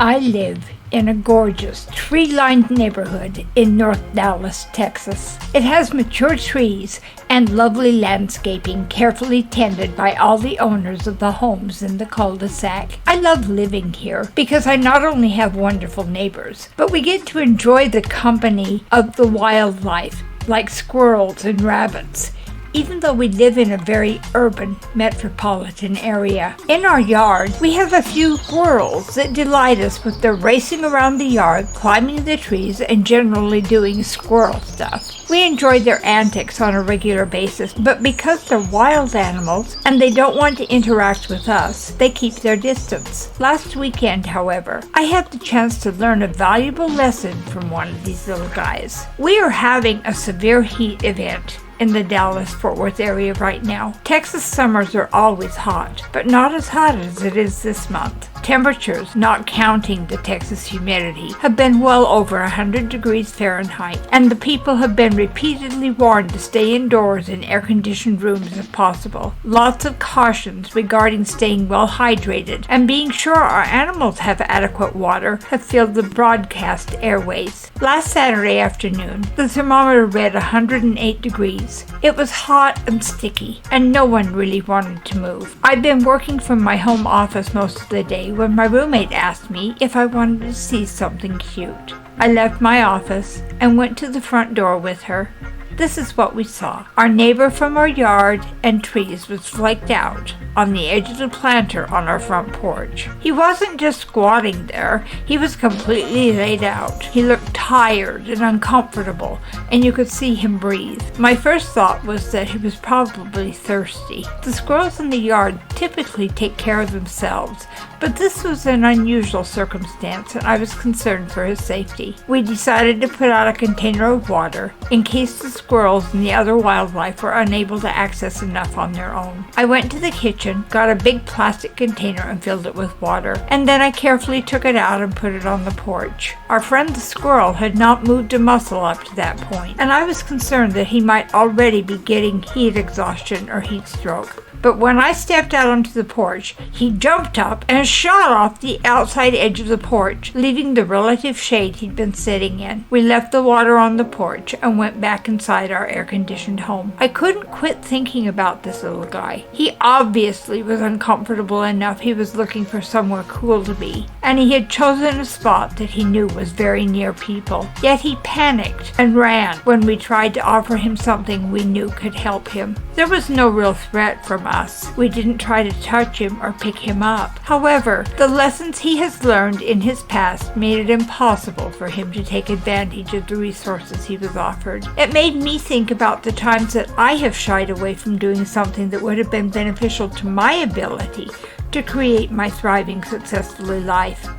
I live in a gorgeous tree-lined neighborhood in North Dallas, Texas. It has mature trees and lovely landscaping carefully tended by all the owners of the homes in the cul-de-sac. I love living here because I not only have wonderful neighbors, but we get to enjoy the company of the wildlife like squirrels and rabbits, even though we live in a very urban metropolitan area. In our yard, we have a few squirrels that delight us with their racing around the yard, climbing the trees, and generally doing squirrel stuff. We enjoy their antics on a regular basis, but because they're wild animals and they don't want to interact with us, they keep their distance. Last weekend, however, I had the chance to learn a valuable lesson from one of these little guys. We are having a severe heat event in the Dallas-Fort Worth area right now. Texas summers are always hot, but not as hot as it is this month. Temperatures, not counting the Texas humidity, have been well over 100 degrees Fahrenheit, and the people have been repeatedly warned to stay indoors in air-conditioned rooms if possible. Lots of cautions regarding staying well hydrated and being sure our animals have adequate water have filled the broadcast airways. Last Saturday afternoon, the thermometer read 108 degrees. It was hot and sticky, and no one really wanted to move. I've been working from my home office most of the day when my roommate asked me if I wanted to see something cute. I left my office and went to the front door with her. This is what we saw. Our neighbor from our yard and trees was flaked out on the edge of the planter on our front porch. He wasn't just squatting there, he was completely laid out. He looked tired and uncomfortable, and you could see him breathe. My first thought was that he was probably thirsty. The squirrels in the yard typically take care of themselves, but this was an unusual circumstance, and I was concerned for his safety. We decided to put out a container of water in case the squirrels and the other wildlife were unable to access enough on their own. I went to the kitchen, got a big plastic container and filled it with water, and then I carefully took it out and put it on the porch. Our friend the squirrel had not moved a muscle up to that point, and I was concerned that he might already be getting heat exhaustion or heat stroke. But when I stepped out onto the porch, he jumped up and shot off the outside edge of the porch, leaving the relative shade he'd been sitting in. We left the water on the porch and went back inside our air-conditioned home. I couldn't quit thinking about this little guy. He obviously was uncomfortable enough he was looking for somewhere cool to be, and he had chosen a spot that he knew was very near people. Yet he panicked and ran when we tried to offer him something we knew could help him. There was no real threat from us. We didn't try to touch him or pick him up. However, the lessons he has learned in his past made it impossible for him to take advantage of the resources he was offered. It made me think about the times that I have shied away from doing something that would have been beneficial to my ability to create my thriving, successfully life.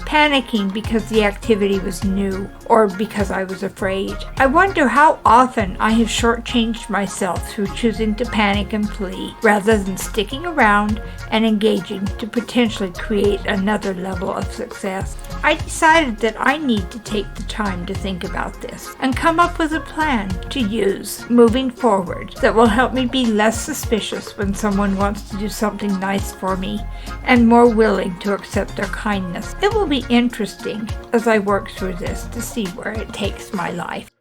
Panicking because the activity was new or because I was afraid. I wonder how often I have shortchanged myself through choosing to panic and flee rather than sticking around and engaging to potentially create another level of success. I decided that I need to take the time to think about this and come up with a plan to use moving forward that will help me be less suspicious when someone wants to do something nice for me and more willing to accept their kindness. It will be interesting as I work through this to see where it takes my life.